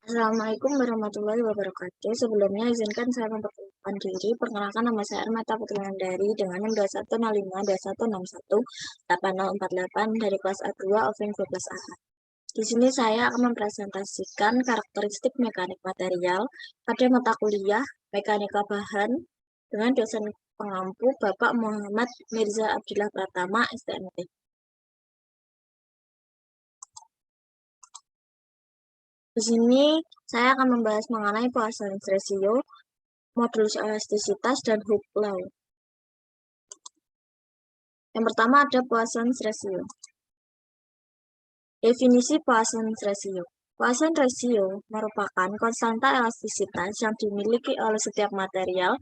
Assalamualaikum warahmatullahi wabarakatuh. Sebelumnya izinkan saya memperkenalkan diri. Perkenalkan, nama saya Armata Putri Nandari dengan NIM 2105, 2161, 8048 dari kelas A2 Offering 12A. Di sini saya akan mempresentasikan karakteristik mekanik material pada mata kuliah Mekanika Bahan dengan dosen pengampu Bapak Muhammad Mirza Abdillah Pratama, STMT. Di sini saya akan membahas mengenai Poisson's ratio, modulus elastisitas, dan Hooke law. Yang pertama ada Poisson's ratio. Definisi Poisson's ratio. Poisson ratio merupakan konstanta elastisitas yang dimiliki oleh setiap material.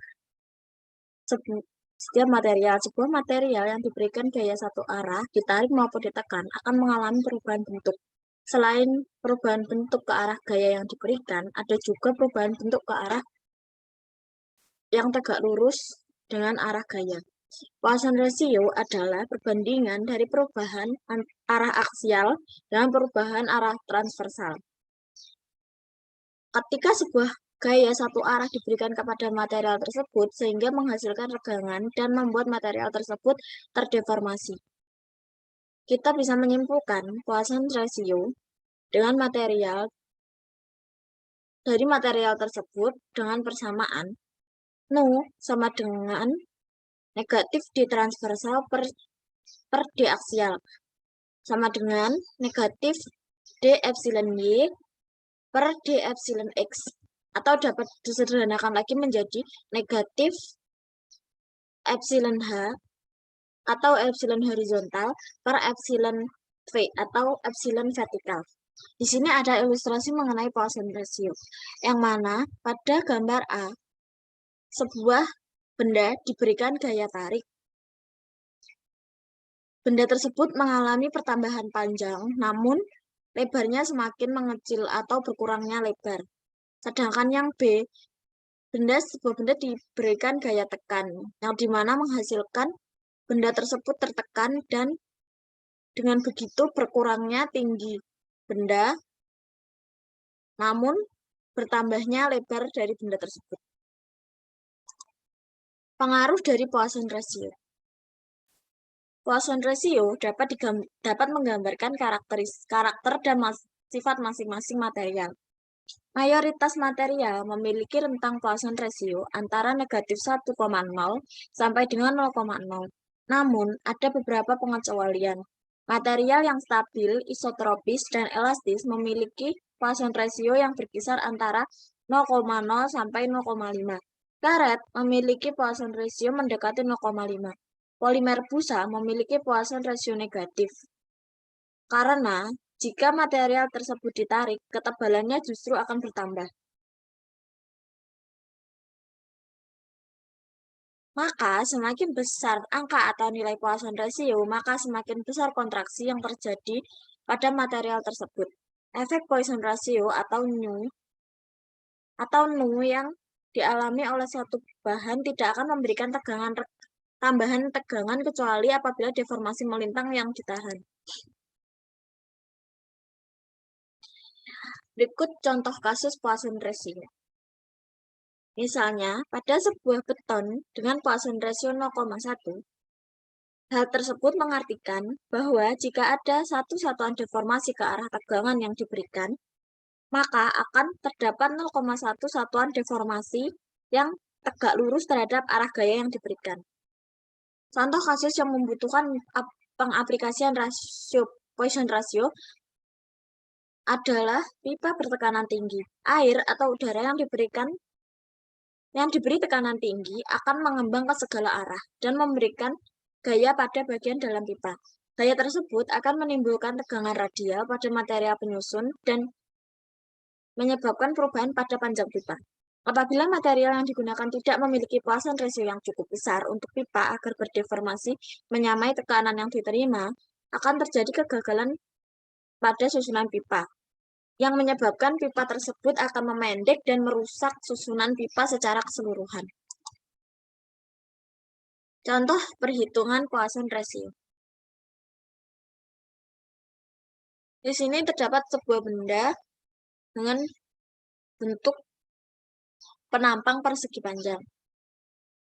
Sebuah material yang diberikan gaya satu arah, ditarik maupun ditekan, akan mengalami perubahan bentuk. Selain perubahan bentuk ke arah gaya yang diberikan, ada juga perubahan bentuk ke arah yang tegak lurus dengan arah gaya. Poisson ratio adalah perbandingan dari perubahan arah aksial dengan perubahan arah transversal. Ketika sebuah gaya satu arah diberikan kepada material tersebut sehingga menghasilkan regangan dan membuat material tersebut terdeformasi. Kita bisa menyimpulkan Poisson ratio dengan material tersebut dengan persamaan nu sama dengan negatif D transversal per D aksial sama dengan negatif D epsilon Y per D epsilon X, atau dapat disederhanakan lagi menjadi negatif epsilon H atau epsilon horizontal per epsilon V atau epsilon vertikal. Di sini ada ilustrasi mengenai Poisson ratio, yang mana pada gambar A, sebuah benda diberikan gaya tarik. Benda tersebut mengalami pertambahan panjang, namun lebarnya semakin mengecil atau berkurangnya lebar. Sedangkan yang B, sebuah benda diberikan gaya tekan, yang dimana menghasilkan benda tersebut tertekan dan dengan begitu berkurangnya tinggi benda, namun bertambahnya lebar dari benda tersebut. Pengaruh dari Poisson ratio. Poisson ratio dapat menggambarkan karakter dan sifat masing-masing material. Mayoritas material memiliki rentang Poisson ratio antara negatif 1,0 sampai dengan 0,0. Namun, ada beberapa pengecualian. Material yang stabil, isotropis, dan elastis memiliki Poisson ratio yang berkisar antara 0,0 sampai 0,5. Karet memiliki Poisson ratio mendekati 0,5. Polimer busa memiliki Poisson ratio negatif. Karena jika material tersebut ditarik, ketebalannya justru akan bertambah. Maka semakin besar angka atau nilai Poisson ratio, maka semakin besar kontraksi yang terjadi pada material tersebut. Efek Poisson ratio atau nu yang dialami oleh suatu bahan tidak akan memberikan tambahan tegangan kecuali apabila deformasi melintang yang ditahan. Berikut contoh kasus Poisson ratio. Misalnya, pada sebuah beton dengan Poisson ratio 0,1, hal tersebut mengartikan bahwa jika ada satu satuan deformasi ke arah tegangan yang diberikan, maka akan terdapat 0,1 satuan deformasi yang tegak lurus terhadap arah gaya yang diberikan. Contoh kasus yang membutuhkan pengaplikasian Poisson ratio adalah pipa bertekanan tinggi. Air atau udara yang diberi tekanan tinggi akan mengembang ke segala arah dan memberikan gaya pada bagian dalam pipa. Gaya tersebut akan menimbulkan tegangan radial pada material penyusun dan menyebabkan perubahan pada panjang pipa. Apabila material yang digunakan tidak memiliki Poisson ratio yang cukup besar untuk pipa agar berdeformasi menyamai tekanan yang diterima, akan terjadi kegagalan pada susunan pipa, yang menyebabkan pipa tersebut akan memendek dan merusak susunan pipa secara keseluruhan. Contoh perhitungan Poisson ratio. Di sini terdapat sebuah benda dengan bentuk penampang persegi panjang.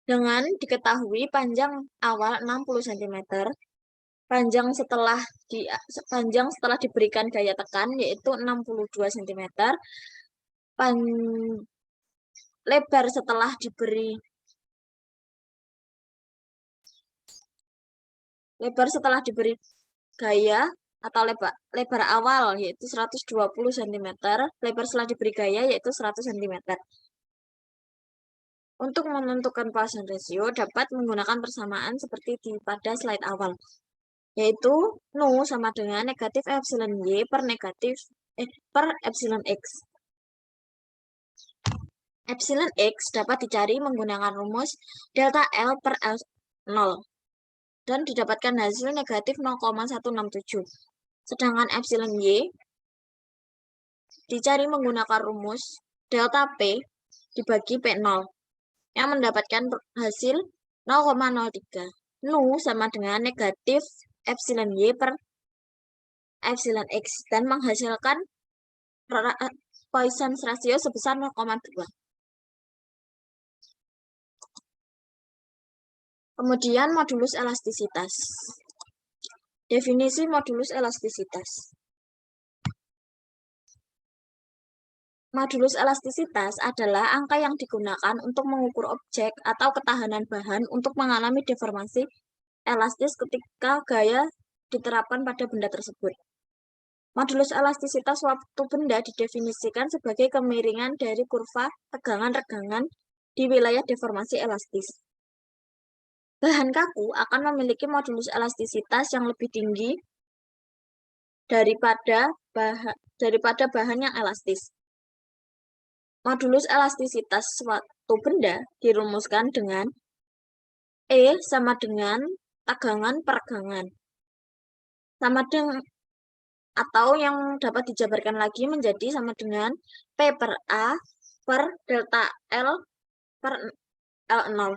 Dengan diketahui panjang awal 60 cm, panjang setelah diberikan gaya tekan yaitu 62 cm, lebar setelah diberi gaya atau lebar awal yaitu 120 cm, lebar setelah diberi gaya yaitu 100 cm. Untuk menentukan Poisson ratio dapat menggunakan persamaan seperti pada slide awal, yaitu nu sama dengan negatif epsilon y per epsilon x. Epsilon x dapat dicari menggunakan rumus delta L per L0 dan didapatkan hasil negatif 0,167. Sedangkan epsilon y dicari menggunakan rumus delta P dibagi P0 yang mendapatkan hasil 0,03. Nu sama dengan negatif epsilon y per epsilon x dan menghasilkan Poisson ratio sebesar 0,2. Kemudian modulus elastisitas. Definisi modulus elastisitas. Modulus elastisitas adalah angka yang digunakan untuk mengukur objek atau ketahanan bahan untuk mengalami deformasi elastis ketika gaya diterapkan pada benda tersebut. Modulus elastisitas suatu benda didefinisikan sebagai kemiringan dari kurva tegangan-regangan di wilayah deformasi elastis. Bahan kaku akan memiliki modulus elastisitas yang lebih tinggi daripada bahan yang elastis. Modulus elastisitas suatu benda dirumuskan dengan E sama dengan tegangan per tegangan. Sama dengan atau yang dapat dijabarkan lagi menjadi sama dengan P per A per delta L per L0.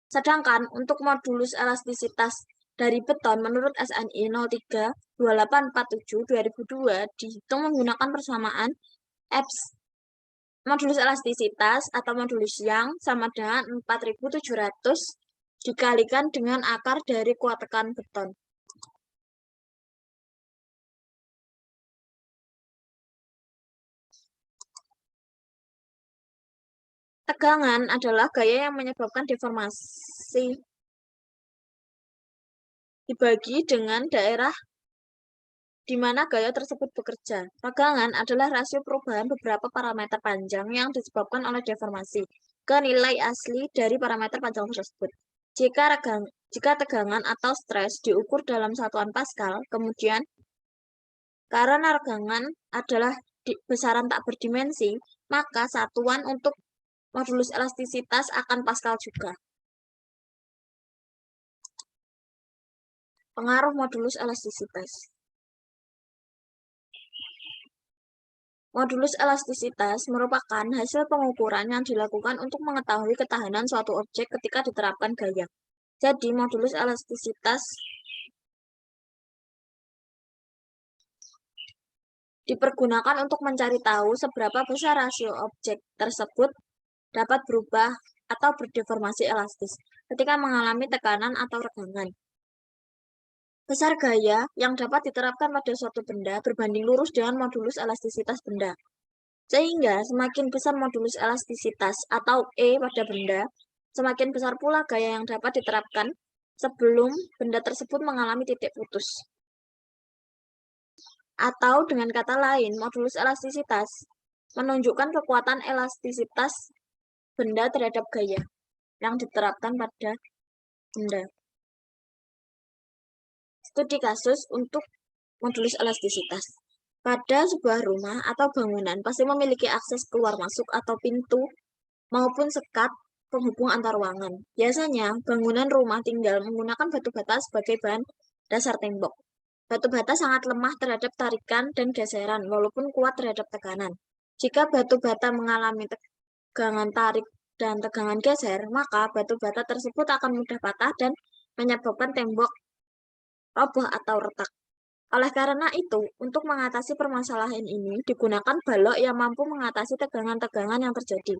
Sedangkan untuk modulus elastisitas dari beton menurut SNI 032847/2002 dihitung menggunakan persamaan modulus elastisitas atau modulus Young sama dengan 4700 dikalikan dengan akar dari kuat tekan beton. Tegangan adalah gaya yang menyebabkan deformasi dibagi dengan daerah di mana gaya tersebut bekerja. Tegangan adalah rasio perubahan beberapa parameter panjang yang disebabkan oleh deformasi ke nilai asli dari parameter panjang tersebut. Jika tegangan atau stres diukur dalam satuan Pascal, kemudian karena tegangan adalah besaran tak berdimensi, maka satuan untuk modulus elastisitas akan Pascal juga. Pengaruh modulus elastisitas. Modulus elastisitas merupakan hasil pengukuran yang dilakukan untuk mengetahui ketahanan suatu objek ketika diterapkan gaya. Jadi, modulus elastisitas dipergunakan untuk mencari tahu seberapa besar rasio objek tersebut dapat berubah atau berdeformasi elastis ketika mengalami tekanan atau regangan. Besar gaya yang dapat diterapkan pada suatu benda berbanding lurus dengan modulus elastisitas benda. Sehingga semakin besar modulus elastisitas atau E pada benda, semakin besar pula gaya yang dapat diterapkan sebelum benda tersebut mengalami titik putus. Atau dengan kata lain, modulus elastisitas menunjukkan kekuatan elastisitas benda terhadap gaya yang diterapkan pada benda. Studi kasus untuk modulus elastisitas. Pada sebuah rumah atau bangunan pasti memiliki akses keluar masuk atau pintu maupun sekat penghubung antar ruangan. Biasanya, bangunan rumah tinggal menggunakan batu bata sebagai bahan dasar tembok. Batu bata sangat lemah terhadap tarikan dan geseran, walaupun kuat terhadap tekanan. Jika batu bata mengalami tegangan tarik dan tegangan geser, maka batu bata tersebut akan mudah patah dan menyebabkan tembok roboh atau retak. Oleh karena itu, untuk mengatasi permasalahan ini, digunakan balok yang mampu mengatasi tegangan-tegangan yang terjadi.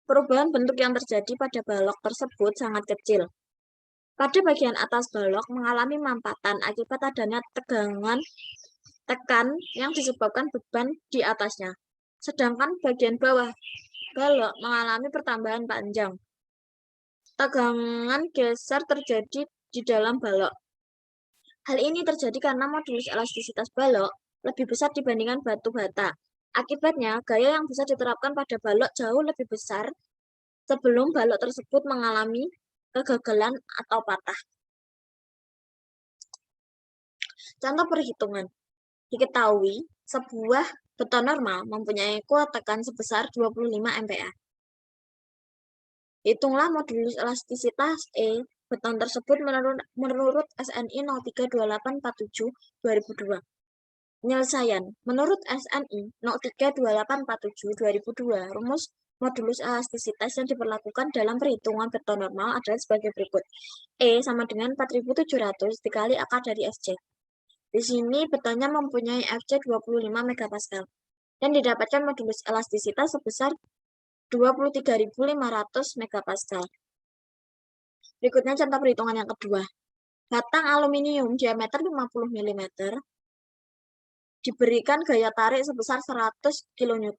Perubahan bentuk yang terjadi pada balok tersebut sangat kecil. Pada bagian atas balok mengalami mampatan akibat adanya tekan yang disebabkan beban di atasnya. Sedangkan bagian bawah balok mengalami pertambahan panjang. Tegangan geser terjadi di dalam balok. Hal ini terjadi karena modulus elastisitas balok lebih besar dibandingkan batu bata. Akibatnya, gaya yang bisa diterapkan pada balok jauh lebih besar sebelum balok tersebut mengalami kegagalan atau patah. Contoh perhitungan. Diketahui, sebuah beton normal mempunyai kuat tekan sebesar 25 MPa. Hitunglah modulus elastisitas E beton tersebut menurut SNI 032847/2002. Penyelesaian. Menurut SNI 032847/2002, rumus modulus elastisitas yang diperlakukan dalam perhitungan beton normal adalah sebagai berikut. E sama dengan 4700 dikali akar dari Fj. Di sini betonnya mempunyai Fj 25 MPa dan didapatkan modulus elastisitas sebesar 23.500 MPa. Berikutnya contoh perhitungan yang kedua. Batang aluminium diameter 50 mm diberikan gaya tarik sebesar 100 kN.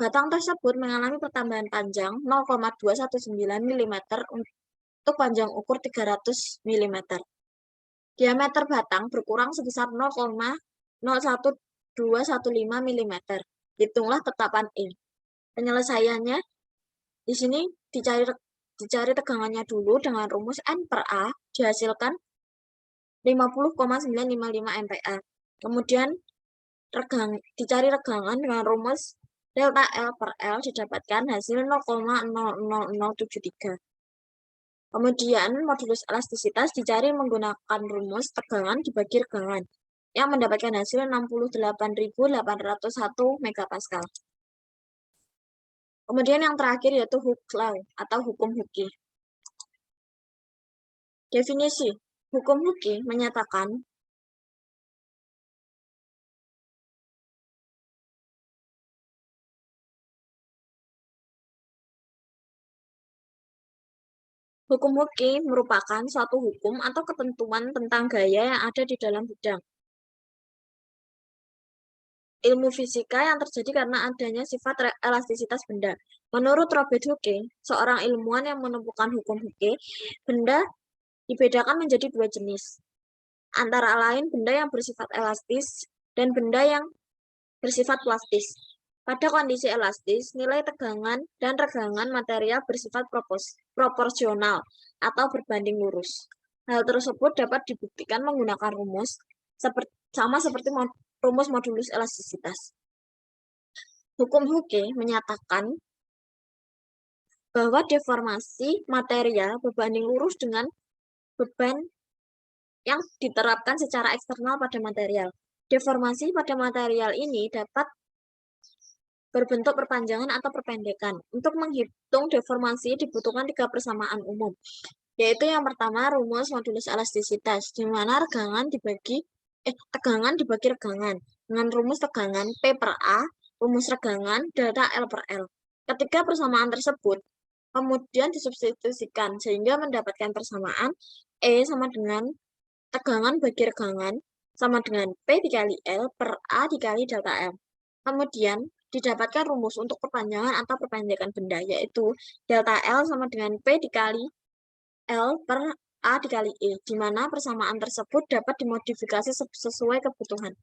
Batang tersebut mengalami pertambahan panjang 0,219 mm untuk panjang ukur 300 mm. Diameter batang berkurang sebesar 0,01215 mm. Hitunglah tetapan E. Penyelesaiannya di sini dicari tegangannya dulu dengan rumus N per A dihasilkan 50,955 MPa. Kemudian dicari regangan dengan rumus delta L per L didapatkan hasil 0,00073. Kemudian modulus elastisitas dicari menggunakan rumus tegangan dibagi regangan yang mendapatkan hasil 68.801 MPa. Kemudian yang terakhir yaitu Hooke's Law atau hukum Hooke. Definisi. Hukum Hooke menyatakan hukum Hooke merupakan suatu hukum atau ketentuan tentang gaya yang ada di dalam bidang ilmu fisika yang terjadi karena adanya sifat elastisitas benda. Menurut Robert Hooke, seorang ilmuwan yang menemukan hukum Hooke, benda dibedakan menjadi dua jenis. Antara lain benda yang bersifat elastis dan benda yang bersifat plastis. Pada kondisi elastis, nilai tegangan dan regangan material bersifat proporsional atau berbanding lurus. Hal tersebut dapat dibuktikan menggunakan rumus sama seperti rumus modulus elastisitas. Hukum Hooke menyatakan bahwa deformasi material berbanding lurus dengan beban yang diterapkan secara eksternal pada material. Deformasi pada material ini dapat berbentuk perpanjangan atau perpendekan. Untuk menghitung deformasi dibutuhkan 3 persamaan umum, yaitu yang pertama rumus modulus elastisitas, di mana tegangan dibagi regangan dengan rumus tegangan P per A, rumus regangan delta L per L. Ketiga persamaan tersebut kemudian disubstitusikan sehingga mendapatkan persamaan E sama dengan tegangan bagi regangan sama dengan P dikali L per A dikali delta L. Kemudian didapatkan rumus untuk perpanjangan atau perpendekan benda, yaitu delta L sama dengan P dikali L per A dikali E, di mana persamaan tersebut dapat dimodifikasi sesuai kebutuhan.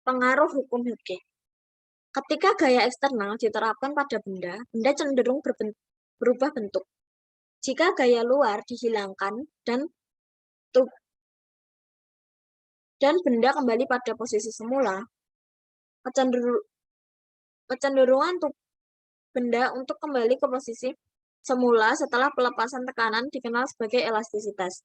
Pengaruh hukum Hooke. Ketika gaya eksternal diterapkan pada benda, benda cenderung berubah bentuk. Jika gaya luar dihilangkan dan benda kembali pada posisi semula, kecenderungan benda untuk kembali ke posisi semula setelah pelepasan tekanan dikenal sebagai elastisitas.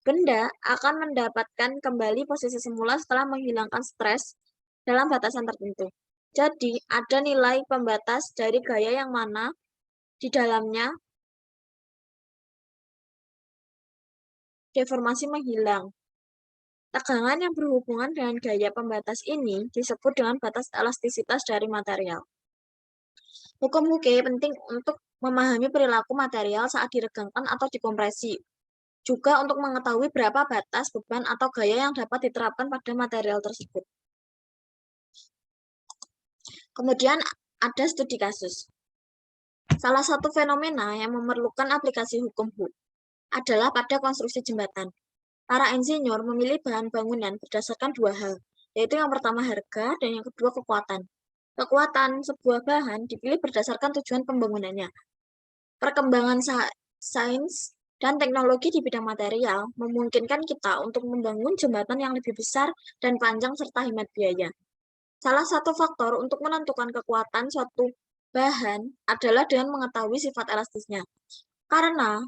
Benda akan mendapatkan kembali posisi semula setelah menghilangkan stres dalam batasan tertentu. Jadi, ada nilai pembatas dari gaya yang mana Di dalamnya, deformasi menghilang. Tegangan yang berhubungan dengan gaya pembatas ini disebut dengan batas elastisitas dari material. Hukum Hooke penting untuk memahami perilaku material saat diregangkan atau dikompresi. Juga untuk mengetahui berapa batas, beban, atau gaya yang dapat diterapkan pada material tersebut. Kemudian ada studi kasus. Salah satu fenomena yang memerlukan aplikasi hukum Hooke adalah pada konstruksi jembatan. Para insinyur memilih bahan bangunan berdasarkan dua hal, yaitu yang pertama harga dan yang kedua kekuatan. Kekuatan sebuah bahan dipilih berdasarkan tujuan pembangunannya. Perkembangan sains dan teknologi di bidang material memungkinkan kita untuk membangun jembatan yang lebih besar dan panjang serta hemat biaya. Salah satu faktor untuk menentukan kekuatan suatu bahan adalah dengan mengetahui sifat elastisnya. Karena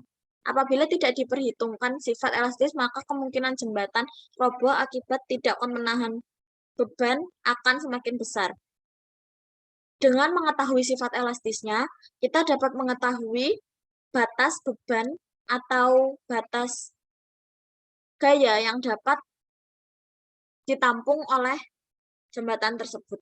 apabila tidak diperhitungkan sifat elastis, maka kemungkinan jembatan roboh akibat tidak menahan beban akan semakin besar. Dengan mengetahui sifat elastisnya, kita dapat mengetahui batas beban atau batas gaya yang dapat ditampung oleh jembatan tersebut.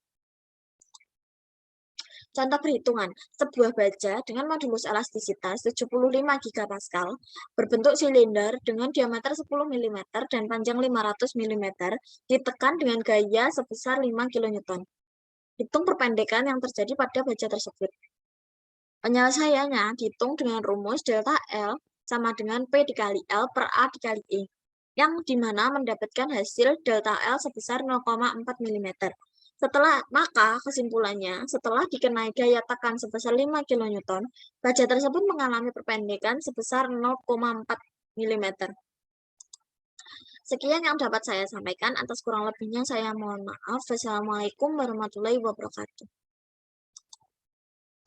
Contoh perhitungan, sebuah baja dengan modulus elastisitas 75 GPa berbentuk silinder dengan diameter 10 mm dan panjang 500 mm ditekan dengan gaya sebesar 5 kN. Hitung perpendekan yang terjadi pada baja tersebut. Penyelesaiannya dihitung dengan rumus delta L sama dengan P dikali L per A dikali E, yang dimana mendapatkan hasil delta L sebesar 0,4 mm. Maka kesimpulannya, setelah dikenai gaya tekan sebesar 5 kN, baja tersebut mengalami perpendekan sebesar 0,4 mm. Sekian yang dapat saya sampaikan, atas kurang lebihnya saya mohon maaf. Wassalamualaikum warahmatullahi wabarakatuh.